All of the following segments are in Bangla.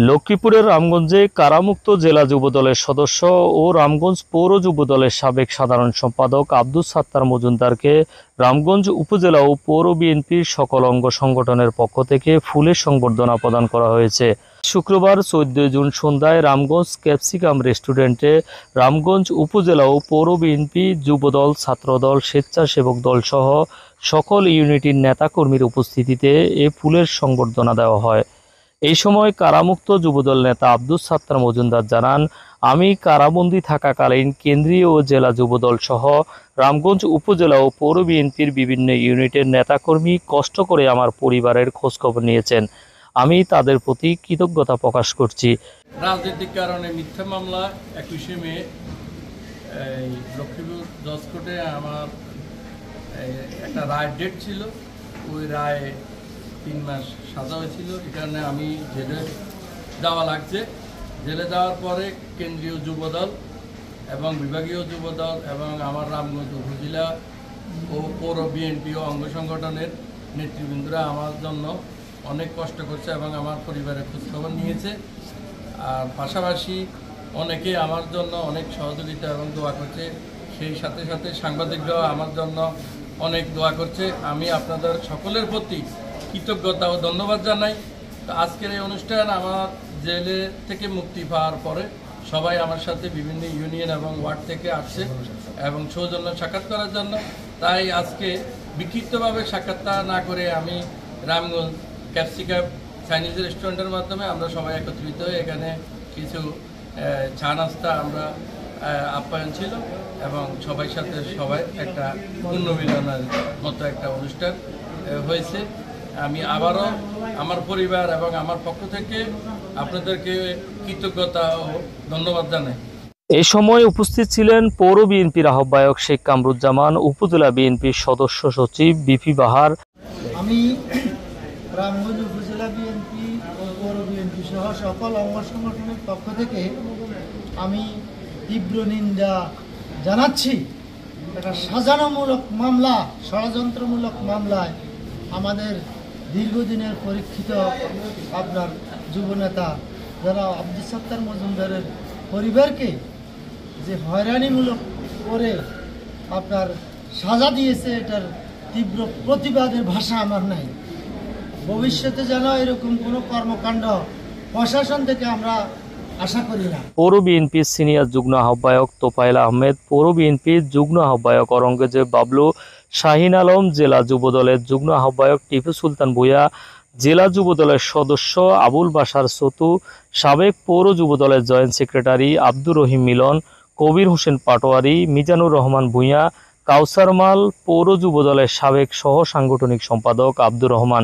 লক্ষ্মীপুরের রামগঞ্জে কারামুক্ত জেলা যুবদলের সদস্য ও রামগঞ্জ পৌর যুবদলের সাবেক সাধারণ সম্পাদক আব্দুস সাত্তার মজুমদারকে রামগঞ্জ উপজেলা ও পৌর বিএনপির সকল অঙ্গ সংগঠনের পক্ষ থেকে ফুলের সংবর্ধনা প্রদান করা হয়েছে। শুক্রবার 14 জুন সন্ধ্যায় রামগঞ্জ ক্যাপসিকাম রেস্টুরেন্টে রামগঞ্জ উপজেলা ও পৌর বিএনপি, যুবদল, ছাত্রদল, স্বেচ্ছাসেবক দল সহ সকল ইউনিটির নেতাকর্মীর উপস্থিতিতে এ ফুলের সংবর্ধনা দেওয়া হয়। এই সময় কারামুক্ত যুবদল নেতা আব্দুস সাত্তার মজুমদার জানান, আমি কারাবন্দী থাকাকালীন কেন্দ্রীয় ও জেলা যুবদল সহ রামগঞ্জ উপজেলা ও পৌর বিএনপির বিভিন্ন ইউনিটের নেতাকর্মী কষ্ট করে আমার পরিবারের খোঁজখবর নিয়েছেন। আমি তাদের প্রতি কৃতজ্ঞতা প্রকাশ করছি। রাজনৈতিক কারণে মিথ্যা মামলা 21শে মে লক্ষ্মীপুর জজ কোর্টে আমার একটা রায় ডেট ছিল। ওই রায় 3 মাস সাজা হয়েছিল। এই কারণে আমি জেলে যাওয়া লাগছে। জেলে যাওয়ার পরে কেন্দ্রীয় যুবদল এবং বিভাগীয় যুবদল এবং আমার রামগঞ্জ উপজেলা ও পৌর বিএনপি ও অঙ্গ সংগঠনের নেতৃবৃন্দরা আমার জন্য অনেক কষ্ট করছে এবং আমার পরিবারের খোঁজখবর নিয়েছে। আর পাশাপাশি অনেকে আমার জন্য অনেক সহযোগিতা এবং দোয়া করছে। সেই সাথে সাথে সাংবাদিকরাও আমার জন্য অনেক দোয়া করছে। আমি আপনাদের সকলের প্রতি কৃতজ্ঞতা ও ধন্যবাদ জানাই। তো আজকের এই অনুষ্ঠান আমার জেলে থেকে মুক্তি পাওয়ার পরে সবাই আমার সাথে বিভিন্ন ইউনিয়ন এবং ওয়ার্ড থেকে আসছে এবং সৌজন্য সাক্ষাৎ করার জন্য। তাই আজকে বিক্ষিপ্তভাবে সাক্ষাৎটা না করে আমি রামগঞ্জ ক্যাপসিকাম চাইনিজ রেস্টুরেন্টের মাধ্যমে আমরা সবাই একত্রিত হয়ে এখানে কিছু চা নাস্তা আমরা আপ্যায়ন ছিল এবং সবাই সাথে সবাই একটা পুণ্যমিলনের মতো একটা অনুষ্ঠান হয়েছে। আমি আবারও আমার পরিবার এবং আমার পক্ষ থেকে আপনাদেরকে কৃতজ্ঞতা ও ধন্যবাদ জানাই। এই সময় উপস্থিত ছিলেন পৌর বিএনপির আহ্বায়ক শেখ কামরুজ্জামান, উপজেলা বিএনপির সদস্য সচিব বিপি বাহার। আমি রামগঞ্জ উপজেলা বিএনপি ও পৌর বিএনপি সহ সকল অঙ্গ সংগঠনের পক্ষ থেকে আমি তীব্র নিন্দা জানাচ্ছি। একটা সাজানোমূলক মামলা, ষড়যন্ত্রমূলক মামলায় আমাদের দীর্ঘদিনের পরীক্ষিত আপনার যুবনেতা যারা আব্দুস সাত্তার মজুমদারের পরিবারকে যে হয়রানিমূলক করে আপনার সাজা দিয়েছে, এটার তীব্র প্রতিবাদের ভাষা আমার নাই। ভবিষ্যতে যেন এরকম কোনো কর্মকাণ্ড প্রশাসন থেকে আমরা আশা করি না। পৌর বিএনপির সিনিয়র যুগ্ম আহ্বায়ক তোফায়েল আহমেদ, পৌর বিএনপির যুগ্ম আহ্বায়ক অরঙ্গজেব বাবলু, শাহিন আলম, জেলা যুবদলের যুগ্ম আহ্বায়ক টিপু সুলতান ভূঁইয়া, জেলা যুবদলের সদস্য আবুল বাশার সতু, সাবেক পৌর যুবদলের জয়েন্ট সেক্রেটারি আব্দুর রহিম মিলন, কবির হোসেন পাটোয়ারি, মিজানুর রহমান ভূঁইয়া, কাউসার মাল, পৌর যুবদলের সাবেক সহ সাংগঠনিক সম্পাদক আব্দুর রহমান,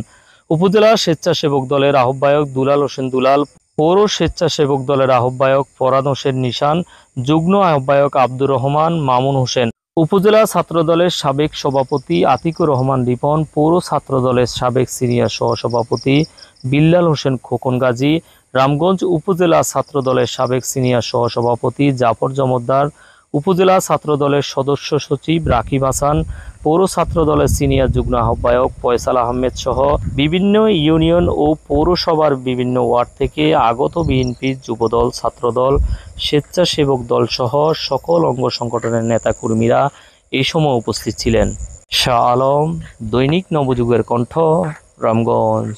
উপজেলা স্বেচ্ছাসেবক দলের আহ্বায়ক দুলাল হোসেন দুলাল, পৌর স্বেচ্ছাসেবক দলের আহ্বায়ক ফরহাদ হোসেন নিশান, যুগ্ম আহ্বায়ক আব্দুর রহমান মামুন হোসেন, উপজেলা ছাত্রদলের সাবেক সভাপতি আতিকুর রহমান রিপন, পৌর ছাত্রদলের সাবেক সিনিয়র সহসভাপতি বিল্লাল হোসেন খোকন গাজী, রামগঞ্জ উপজেলা ছাত্রদলের সাবেক সিনিয়র সহসভাপতি জাফর জমদ্দার, উপজেলা ছাত্রদলের সদস্য সচিব রাকিব হাসান, পৌর ছাত্রদলের সিনিয়র যুগ্ম আহ্বায়ক ফয়সাল আহমেদ সহ বিভিন্ন ইউনিয়ন ও পৌরসভার বিভিন্ন ওয়ার্ড থেকে আগত বিএনপি, যুবদল, ছাত্রদল, স্বেচ্ছাসেবক দল সহ সকল অঙ্গ সংগঠনের নেতাকর্মীরা এই সময় উপস্থিত ছিলেন। শাহ আলম, দৈনিক নবযুগের কণ্ঠ, রামগঞ্জ।